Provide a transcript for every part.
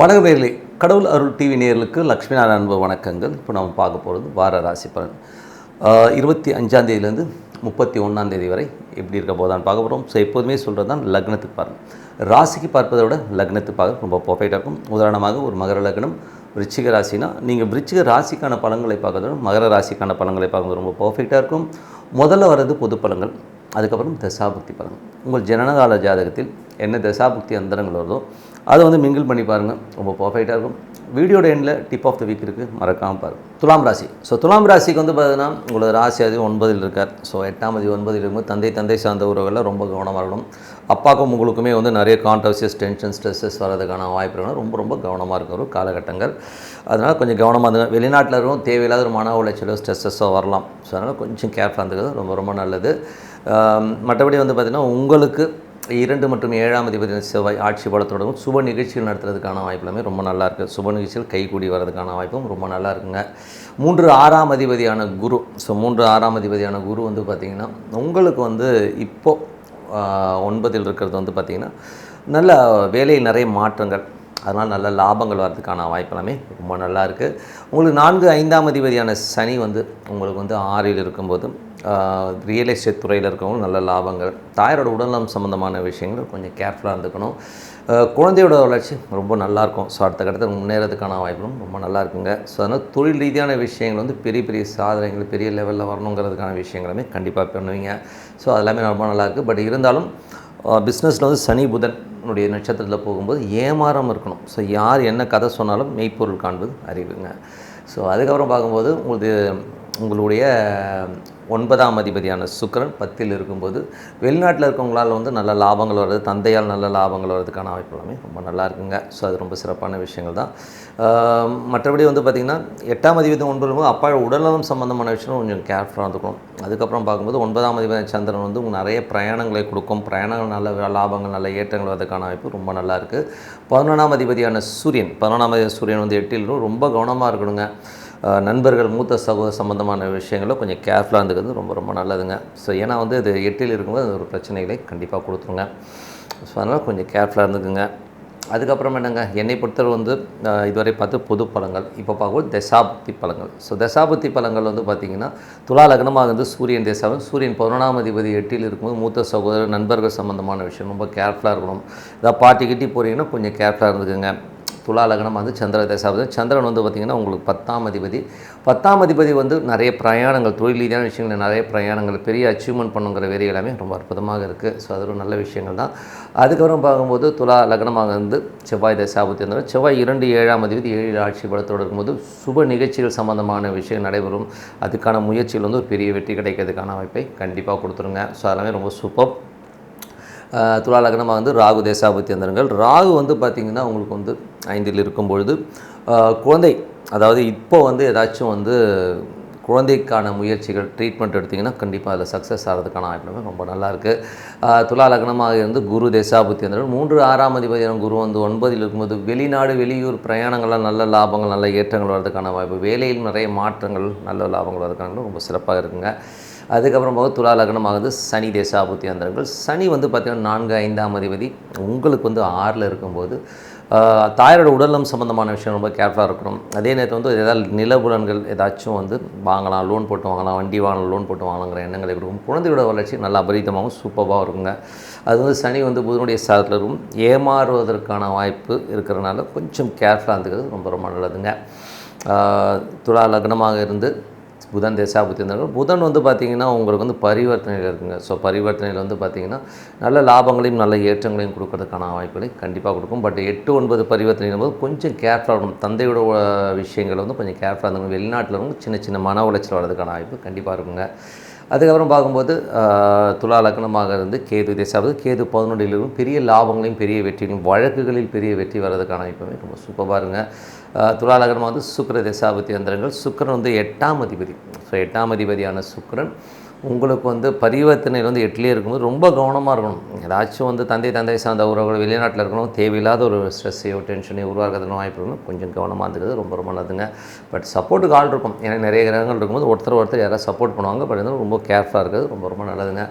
வணக்கம் நேயர்களே, கடவுள் அருள் டிவி நேயர்களுக்கு லக்ஷ்மி நாராயண அன்பு வணக்கங்கள். இப்போ நம்ம பார்க்க போகிறது வார ராசி பலன். 25ஆம் தேதியிலேருந்து 31ஆம் தேதி வரை எப்படி இருக்க போதான்னு பார்க்க போகிறோம். ஸோ எப்போதுமே சொல்கிறது தான் லக்னத்துக்கு பாருங்கள். ராசிக்கு பார்ப்பதை விட லக்னத்துக்கு பார்க்க ரொம்ப பர்ஃபெக்டாக இருக்கும். உதாரணமாக ஒரு மகர லக்னம் விருச்சிக ராசினா நீங்கள் விருச்சிக ராசிக்கான பலன்களை பார்க்கறத விட மகர ராசிக்கான பலன்களை பார்க்குறது ரொம்ப பர்ஃபெக்டாக இருக்கும். முதல்ல வர்றது பொது பலன்கள், அதுக்கப்புறம் தசாபுக்தி பலன்கள். உங்கள் ஜனனகால ஜாதகத்தில் என்ன தசாபுக்தி அந்தரங்கள் வருதோ அதை மிங்கிள் பண்ணி பாருங்கள், ரொம்ப பர்ஃபெக்டாக இருக்கும். வீடியோட எண்டில் டிப் ஆஃப் த வீக் இருக்குது, மறக்காமல் பாருங்கள். துலாம் ராசி. ஸோ துலாம் ராசிக்கு பார்த்தீங்கன்னா உங்களோட ராசி அது 9ல் இருக்கார். ஸோ 8ஆம் தேதி 9ல் இருக்கும்போது தந்தை சார்ந்த உறவுகளில் ரொம்ப கவனமாக இருக்கணும். அப்பாவுக்கும் உங்களுக்குமே நிறைய கான்ட்ரவர்சியஸ், டென்ஷன், ஸ்ட்ரெஸ்ஸஸ் வரதுக்கான வாய்ப்பு இருக்கணும். ரொம்ப கவனமாக இருக்கிற ஒரு காலகட்டங்கள். அதனால் கொஞ்சம் கவனமாக இருந்துங்க. வெளிநாட்டில் இருக்கும் தேவையில்லாத ஒரு மன உளைச்சலோ ஸ்ட்ரெஸ்ஸஸோ வரலாம். ஸோ அதனால் கொஞ்சம் கேர்ஃபுல்லாக இருந்துக்கிறது ரொம்ப நல்லது. மற்றபடி பார்த்திங்கன்னா உங்களுக்கு 2 மற்றும் 7ஆம் அதிபதி செவ்வாய் ஆட்சி பலத்தோடவும் சுப நிகழ்ச்சிகள் நடத்துறதுக்கான வாய்ப்பு எல்லாமே ரொம்ப நல்லாயிருக்கு. சுப நிகழ்ச்சிகள் கைகூடி வர்றதுக்கான வாய்ப்பும் ரொம்ப நல்லா இருக்குங்க. 3 6ஆம் அதிபதியான குரு. ஸோ 3 6ஆம் அதிபதியான குரு பார்த்திங்கன்னா உங்களுக்கு இப்போது 9ல் இருக்கிறது பார்த்திங்கன்னா நல்ல வேலையில் நிறைய மாற்றங்கள், அதனால் நல்ல லாபங்கள் வர்றதுக்கான வாய்ப்பு எல்லாமே ரொம்ப நல்லா இருக்குது. உங்களுக்கு 4 5ஆம் அதிபதியான சனி உங்களுக்கு 6ல் இருக்கும்போது ரியல் எஸ்டேட் துறையில் இருக்கவங்க நல்ல லாபங்கள். தாயாரோட உடல்நலம் சம்மந்தமான விஷயங்கள் கொஞ்சம் கேர்ஃபுல்லாக இருந்துக்கணும். குழந்தையோட வளர்ச்சி ரொம்ப நல்லாயிருக்கும். ஸோ அடுத்த கட்டத்தில் முன்னேறதுக்கான வாய்ப்புகளும் ரொம்ப நல்லா இருக்குங்க. ஸோ அதனால் தொழில் ரீதியான விஷயங்கள் பெரிய பெரிய சாதனைகள் பெரிய லெவலில் வரணுங்கிறதுக்கான விஷயங்களுமே கண்டிப்பாக பண்ணுவீங்க. ஸோ அதெல்லாமே ரொம்ப நல்லாயிருக்கு. பட் இருந்தாலும் பிஸ்னஸில் சனி புதனுடைய நட்சத்திரத்தில் போகும்போது ஏமாறாமல் இருக்கணும். ஸோ யார் என்ன கதை சொன்னாலும் மெய்ப்பொருள் காண்பது அறிவுங்க. ஸோ அதுக்கப்புறம் பார்க்கும்போது உங்களுடைய 9ஆம் அதிபதியான சுக்கிரன் 10ல் இருக்கும்போது வெளிநாட்டில் இருக்கவங்களால் நல்ல லாபங்கள் வருது, தந்தையால் நல்ல லாபங்கள் வர்றதுக்கான வாய்ப்பு எல்லாமே ரொம்ப நல்லா இருக்குங்க. ஸோ அது ரொம்ப சிறப்பான விஷயங்கள் தான். மற்றபடி பார்த்திங்கன்னா 8ஆம் அதிபதி 9 அப்பா உடல்நலம் சம்மந்தமான விஷயம் கொஞ்சம் கேர்ஃபுல்லாக இருந்துக்கணும். அதுக்கப்புறம் பார்க்கும்போது 9ஆம் அதிபதி சந்திரன் உங்களுக்கு நிறைய பிரயாணங்களை கொடுக்கும். பிரயாணங்கள் நல்ல லாபங்கள் நல்ல ஏற்றங்கள் வரதுக்கான வாய்ப்பு ரொம்ப நல்லா இருக்குது. 11ஆம் அதிபதியான சூரியன் 8ல் ரொம்ப கவனமாக இருக்கணுங்க. நண்பர்கள் மூத்த சகோதர சம்மந்தமான விஷயங்களும் கொஞ்சம் கேர்ஃபுல்லாக இருந்துக்கிறது ரொம்ப நல்லதுங்க. ஸோ ஏன்னா இது 8ல் இருக்கும்போது அது ஒரு பிரச்சனைகளை கண்டிப்பாக கொடுத்துருங்க. ஸோ அதனால் கொஞ்சம் கேர்ஃபுல்லாக இருந்துக்குங்க. அதுக்கப்புறம் என்னங்க, என்னை பொறுத்தவரை இதுவரை பார்த்து பொது பலன்கள். இப்போ பார்க்கும்போது தசாபுக்தி பலன்கள். ஸோ தசாபுக்தி பலன்கள் பார்த்திங்கன்னா துலா லக்னமாக சூரியன் தசாவும் சூரியன் 11ஆம் அதிபதி 8ல் இருக்கும்போது மூத்த சகோதரர் நண்பர்கள் சம்மந்தமான விஷயம் ரொம்ப கேர்ஃபுல்லாக இருக்கணும். ஏதாவது பார்ட்டி கிட்டி போகிறீங்கன்னா கொஞ்சம் கேர்ஃபுல்லாக இருந்துக்குங்க. துலா லக்னம் சந்திர தசாபதி. சந்திரன் பார்த்திங்கன்னா உங்களுக்கு 10ஆம் அதிபதி நிறைய பிரயாணங்கள், தொழில் ரீதியான விஷயங்கள் நிறைய பிரயாணங்கள், பெரிய அச்சீவ்மெண்ட் பண்ணுங்கிற வேறு எல்லாமே ரொம்ப அற்புதமாக இருக்குது. ஸோ அது ஒரு நல்ல விஷயங்கள் தான். அதுக்கப்புறம் பார்க்கும்போது துலா லக்னமாக செவ்வாய் தசாபதி இருந்தாலும் செவ்வாய் 2 7ஆம் அதிபதி 7 ஆட்சி பலத்தோடு இருக்கும்போது சுப நிகழ்ச்சிகள் சம்மந்தமான விஷயம் நடைபெறும். அதுக்கான முயற்சிகள் ஒரு பெரிய வெற்றி கிடைக்கிறதுக்கான வாய்ப்பை கண்டிப்பாக கொடுத்துருங்க. ஸோ அதெல்லாமே ரொம்ப சூப்பர். துலா லக்னமாக ராகு தேசாபுத்தி அந்தரங்கள். ராகு பார்த்திங்கன்னா உங்களுக்கு 5ல் இருக்கும்பொழுது குழந்தை, அதாவது இப்போ ஏதாச்சும் குழந்தைக்கான முயற்சிகள் ட்ரீட்மெண்ட் எடுத்திங்கன்னா கண்டிப்பாக அதில் சக்ஸஸ் ஆகிறதுக்கான வாய்ப்பு ரொம்ப நல்லாயிருக்கு. துலா லக்னமாக குரு தேசாபுத்தி அந்தரங்கள். 3 6ஆம் அதிபதியான குரு 9ல் இருக்கும்போது வெளிநாடு வெளியூர் பிரயாணங்களால் நல்ல லாபங்கள் நல்ல ஏற்றங்கள் வர்றதுக்கான வாய்ப்பு, வேலையில் நிறைய மாற்றங்கள் நல்ல லாபங்கள் வர்றதுக்கான ரொம்ப சிறப்பாக இருக்குங்க. அதுக்கப்புறம் துலா லக்னமாக சனி தேசாபுத்தி அந்தரங்கள். சனி பார்த்திங்கன்னா 4 5ஆம் அதிபதி உங்களுக்கு 6ல் இருக்கும்போது தாயாரோட உடல்நலம் சம்மந்தமான விஷயம் ரொம்ப கேர்ஃபுல்லாக இருக்கணும். அதே நேரத்தில் ஏதாவது நிலபுலன்கள் ஏதாச்சும் வாங்கலாம், லோன் போட்டு வாங்கலாம், வண்டி வாங்கலாம், லோன் போட்டு வாங்கலாங்கிற எண்ணங்களை கொடுக்கும். குழந்தையோட வளர்ச்சி நல்லா அபரிதமாகவும் சூப்பராகவும் இருக்குங்க. அது சனி புதனுடைய சாதத்தில் இருக்கும். ஏமாறுவதற்கான வாய்ப்பு இருக்கிறனால கொஞ்சம் கேர்ஃபுல்லாக இருந்துக்கிறது ரொம்ப நல்லதுங்க. துலா லக்னமாக இருந்து புதன் தேசாபுத்தி இருந்தாலும் புதன் பார்த்திங்கன்னா உங்களுக்கு பரிவர்த்தனையில் இருக்குங்க. ஸோ பரிவர்த்தனையில் பார்த்திங்கன்னா நல்ல லாபங்களையும் நல்ல ஏற்றங்களையும் கொடுக்கறதுக்கான வாய்ப்புகளை கண்டிப்பாக கொடுக்கும். பட் 8 9 பரிவர்த்தனையும் போது கொஞ்சம் கேர்ஃபுல்லாக இருக்கணும். தந்தையோட விஷயங்கள் கொஞ்சம் கேர்ஃபுல்லாக இருந்தாங்க. வெளிநாட்டில் சின்ன மன உளைச்சல் வர்றதுக்கான வாய்ப்பு கண்டிப்பாக இருக்குங்க. அதுக்கப்புறம் பார்க்கும்போது துலா லக்னமாக கேது தேசாபதி. கேது 11ல் பெரிய லாபங்களையும் பெரிய வெற்றிகளையும் வழக்குகளில் பெரிய வெற்றி வர்றதுக்கான வாய்ப்புமே ரொம்ப சூப்பராக இருங்க. துலா லக்னமாக சுக்கிர தேசாபதி அந்தரங்கள். சுக்கிரன் 8ஆம் அதிபதி. ஸோ 8ஆம் அதிபதியான சுக்கிரன் உங்களுக்கு பரிவர்த்தனையில் 8லே இருக்கும்போது ரொம்ப கவனமாக இருக்கணும். ஏதாச்சும் தந்தை சார்ந்த உறவுகள் வெளிநாட்டில் இருக்கணும், தேவையில்லாத ஒரு ஸ்ட்ரெஸ்ஸையோ டென்ஷனையோ உருவாக்குறதுன வாய்ப்பு இருக்கணும். கொஞ்சம் கவனமாக இருந்துக்கிறது ரொம்ப நல்லதுங்க. பட் சப்போர்ட்டுக்கு ஆள் இருக்கும். ஏன்னா நிறைய கிரகங்கள் இருக்கும்போது ஒருத்தர் யாராவது சப்போர்ட் பண்ணுவாங்க. பட் ரொம்ப கேர்ஃபுல்லாக இருக்கிறது ரொம்ப நல்லதுங்க.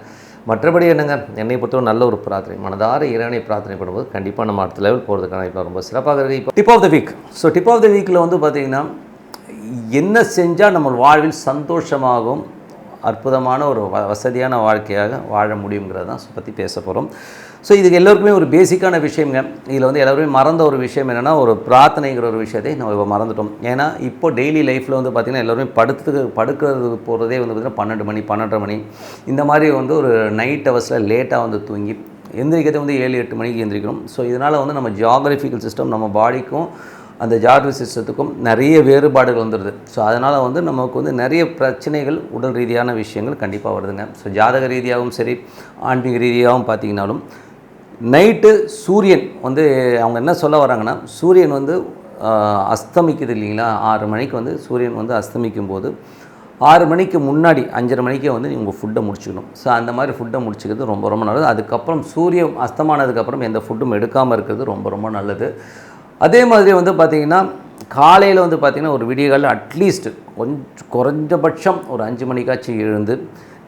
மற்றபடி என்னங்க, என்னை பொறுத்தவரை நல்ல ஒரு பிரார்த்தனை, மனதார இறைவனை பிரார்த்தனை பண்ணும்போது கண்டிப்பாக நம்ம அடுத்த லெவல் போகிறதுக்கான இப்போ ரொம்ப சிறப்பாக இருக்குது. இப்போ tip of the week. So tip of the வீக்கில் வந்து பார்த்திங்கன்னா, என்ன செஞ்சால் நம்ம வாழ்வில் சந்தோஷமாகவும் அற்புதமான ஒரு வசதியான வாழ்க்கையாக வாழ முடியுங்கிறது தான் பற்றி பேச போகிறோம். ஸோ இதுக்கு எல்லோருக்குமே ஒரு பேசிக்கான விஷயங்க. இதில் வந்து எல்லோருமே மறந்த ஒரு விஷயம் என்னென்னா, ஒரு பிரார்த்தனைங்கிற ஒரு விஷயத்தை நம்ம இப்போ மறந்துட்டோம். ஏன்னா இப்போ டெய்லி லைஃப்பில் வந்து பார்த்திங்கன்னா எல்லோருமே படுக்கிறது போகிறதே வந்து பார்த்திங்கன்னா 12 மணி 12:30 மணி இந்த மாதிரி வந்து ஒரு நைட் ஹவர்ஸில் லேட்டாக வந்து தூங்கி எந்திரிக்கிறதே வந்து 7-8 மணிக்கு எந்திரிக்கணும். ஸோ இதனால் வந்து நம்ம ஜியாகிரபிக்கல் சிஸ்டம், நம்ம பாடிக்கும் அந்த ஜாகிரபி சிஸ்டத்துக்கும் நிறைய வேறுபாடுகள் வந்துடுது. ஸோ அதனால் வந்து நமக்கு வந்து நிறைய பிரச்சனைகள், உடல் ரீதியான விஷயங்கள் கண்டிப்பாக வருதுங்க. ஸோ ஜாதக ரீதியாகவும் சரி, ஆன்மீக ரீதியாகவும் பார்த்திங்கனாலும் நைட்டு சூரியன் வந்து அவங்க என்ன சொல்ல வராங்கன்னா, சூரியன் வந்து அஸ்தமிக்குது இல்லைங்களா, 6 மணிக்கு வந்து சூரியன் வந்து அஸ்தமிக்கும் போது 6 மணிக்கு முன்னாடி 5:30 மணிக்கே வந்து உங்கள் ஃபுட்டை முடிச்சுக்கணும். ஸோ அந்த மாதிரி ஃபுட்டை முடிச்சுக்கிறது ரொம்ப ரொம்ப நல்லது. அதுக்கப்புறம் சூரியன் அஸ்தமானதுக்கப்புறம் எந்த ஃபுட்டும் எடுக்காமல் இருக்கிறது ரொம்ப ரொம்ப நல்லது. அதே மாதிரி வந்து பார்த்திங்கன்னா, காலையில் வந்து பார்த்திங்கன்னா ஒரு விடியகாலில் அட்லீஸ்ட் கொஞ்சம் குறைஞ்சபட்சம் ஒரு 5 மணிக்காச்சும் எழுந்து,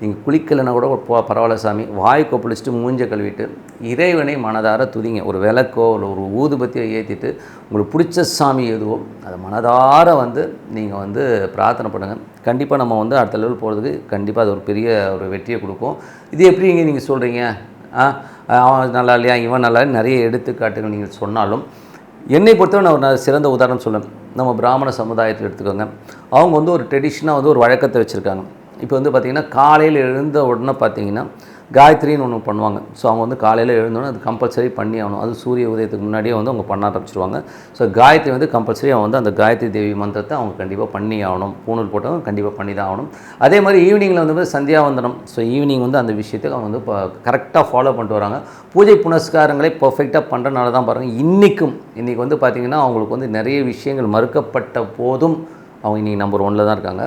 நீங்கள் குளிக்கலைன்னா கூட பரவாயில்ல சாமி, வாய் கொப்பளிச்சுட்டு மூஞ்சை கழுவிட்டு இறைவனை மனதார துதிங்க. ஒரு விளக்கோ இல்லை ஒரு ஊதுபத்தியை ஏற்றிட்டு உங்களுக்கு பிடிச்ச சாமி எதுவோ அதை மனதார வந்து நீங்கள் வந்து பிரார்த்தனை பண்ணுங்கள். கண்டிப்பாக நம்ம வந்து அடுத்த லெவல் போகிறதுக்கு கண்டிப்பாக அது ஒரு பெரிய ஒரு வெற்றியை கொடுக்கும். இது எப்படிங்க நீங்கள் சொல்கிறீங்க, அவன் நல்லா இல்லையா, இவன் நல்லா, நிறைய எடுத்துக்காட்டுகள் நீங்கள் சொன்னாலும், என்னை பொறுத்தவரை நான் ஒரு சிறந்த உதாரணம் சொல்லுவேன். நம்ம பிராமண சமுதாயத்தில் எடுத்துக்கோங்க. அவங்க வந்து ஒரு ட்ரெடிஷனாக வந்து ஒரு வழக்கத்தை வச்சுருக்காங்க. இப்போ வந்து பார்த்திங்கன்னா காலையில் எழுந்த உடனே பார்த்திங்கன்னா காயத்ரின்னு ஒன்று பண்ணுவாங்க. ஸோ அவங்க வந்து காலையில் எழுந்தோன்னே அது கம்பல்சரி பண்ணி ஆகணும். அது சூரிய உதயத்துக்கு முன்னாடியே வந்து அவங்க பண்ண ஆரம்பிச்சிருவாங்க. ஸோ காயத்ரி வந்து கம்பல்சரி அவங்க வந்து அந்த காயத்ரி தேவி மந்திரத்தை அவங்க கண்டிப்பாக பண்ணி ஆகணும். பூணூல் போட்டவங்க கண்டிப்பாக பண்ணி தான் ஆகணும். அதே மாதிரி ஈவினிங்கில் வந்து சந்தியாவந்தனம். ஸோ ஈவினிங் வந்து அந்த விஷயத்தை அவங்க வந்து கரெக்டாக ஃபாலோ பண்ணிட்டு வராங்க. பூஜை புனஸ்காரங்களை பர்ஃபெக்டாக பண்ணுறதுனால தான் பாருங்கள் இன்றைக்கி வந்து பார்த்திங்கன்னா அவங்களுக்கு வந்து நிறைய விஷயங்கள் மறுக்கப்பட்ட போதும் அவங்க இன்றைக்கி நம்பர் 1 தான் இருக்காங்க.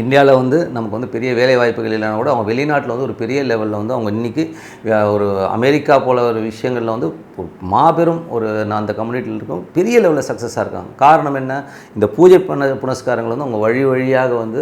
இந்தியாவில் வந்து நமக்கு வந்து பெரிய வேலை வாய்ப்புகள் இல்லைனா கூட அவங்க வெளிநாட்டில் வந்து ஒரு பெரிய லெவலில் வந்து அவங்க இன்றைக்கி ஒரு அமெரிக்கா போல் ஒரு விஷயங்களில் வந்து ஒரு மாபெரும் ஒரு அந்த கம்யூனிட்டியில் இருக்கும் பெரிய லெவலில் சக்ஸஸாக இருக்காங்க. காரணம் என்ன, இந்த பூஜை புனஸ்காரங்கள் வந்து அவங்க வழியாக வந்து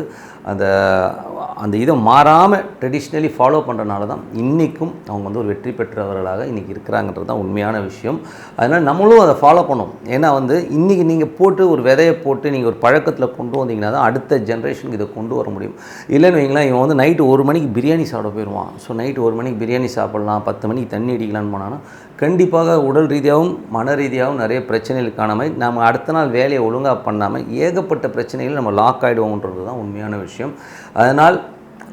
அந்த இதை மாறாமல் ட்ரெடிஷ்னலி ஃபாலோ பண்ணுறதுனால தான் இன்றைக்கும் அவங்க வந்து ஒரு வெற்றி பெற்றவர்களாக இன்றைக்கி இருக்கிறாங்கன்றது தான் உண்மையான விஷயம். அதனால் நம்மளும் அதை ஃபாலோ பண்ணணும். ஏன்னா வந்து இன்றைக்கி நீங்கள் போட்டு ஒரு விதையை போட்டு நீங்கள் ஒரு பழக்கத்தில் கொண்டு வந்தீங்கன்னா தான் அடுத்த ஜென்ரேஷனுக்கு இதை கொண்டு வர முடியும். இல்லைன்னு வைங்களேன், இவன் வந்து நைட்டு 1 மணிக்கு பிரியாணி சாப்பிட போயிடுவான். ஸோ நைட்டு 1 மணிக்கு பிரியாணி சாப்பிட்லாம், 10 மணிக்கு தண்ணி அடிக்கலான்னு போனாலும் கண்டிப்பாக உடல் ரீதியாகவும் மன ரீதியாகவும் நிறைய பிரச்சனைகள் காணாமல் நம்ம அடுத்த நாள் வேலையை ஒழுங்காக பண்ணாமல் ஏகப்பட்ட பிரச்சனைகள் நம்ம லாக் ஆகிடுவோன்றது தான் உண்மையான விஷயம். அதனால்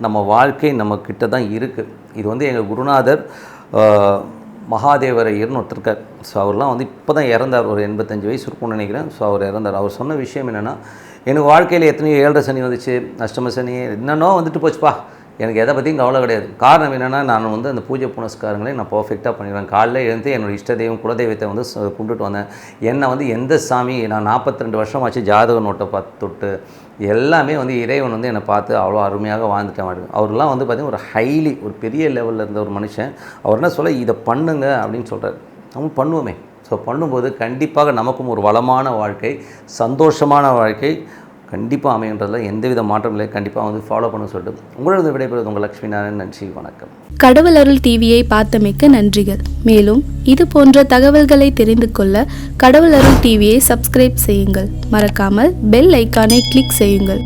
நம்ம வாழ்க்கை நம்மக்கிட்ட தான் இருக்குது. இது வந்து எங்கள் குருநாதர் மகாதேவர் ஐயர்னு ஒருத்தருக்கார். ஸோ அவர்லாம் வந்து இப்போ தான் இறந்தார், ஒரு 85 வயசு இருக்கும்னு நினைக்கிறேன். ஸோ அவர் இறந்தார். அவர் சொன்ன விஷயம் என்னென்னா, எனக்கு வாழ்க்கையில் எத்தனையோ 7.5 சனி வந்துச்சு, அஷ்டம சனி என்னென்னோ வந்துட்டு போச்சுப்பா, எனக்கு எதை பற்றியும் கவலை கிடையாது. காரணம் என்னென்னா, நான் வந்து அந்த பூஜை புனஸ்காரங்களை நான் பர்ஃபெக்டாக பண்ணிடுவேன். காலையில் எழுந்து என்னோடய இஷ்ட தெய்வம் குலதெய்வத்தை வந்து கும்பிட்டுட்டு வந்தேன். என்னை வந்து எந்த சாமி, நான் 42 வருஷம் ஆச்சு ஜாதக நோட்டை பார்த்து தொட்டு எல்லாமே வந்து இறைவன் வந்து என்னை பார்த்து அவ்வளோ அருமையாக வாழ்ந்துட்டேன் மாட்டேன். அவர்லாம் வந்து பார்த்திங்கன்னா ஒரு ஹைலி ஒரு பெரிய லெவலில் இருந்த ஒரு மனுஷன். அவர் என்ன சொல்ல, இதை பண்ணுங்க அப்படின்னு சொல்கிறார். நம்ம பண்ணுவோமே. ஸோ பண்ணும்போது கண்டிப்பாக நமக்கும் ஒரு வளமான வாழ்க்கை, சந்தோஷமான வாழ்க்கை கண்டிப்பாக அமைகின்றதில் எந்தவித மாற்றம் இல்லை. கண்டிப்பாக வந்து ஃபாலோ பண்ண சொல்லிட்டு உங்களோட விடைபெறுவது உங்கள் லக்ஷ்மி நாராயணன். நன்றி, வணக்கம். கடவுள் அருள் டிவியை பார்த்தமைக்க நன்றிகள். மேலும் இது போன்ற தகவல்களை தெரிந்து கொள்ள கடவுள் அருள் டிவியை சப்ஸ்கிரைப் செய்யுங்கள். மறக்காமல் பெல் ஐக்கானை கிளிக் செய்யுங்கள்.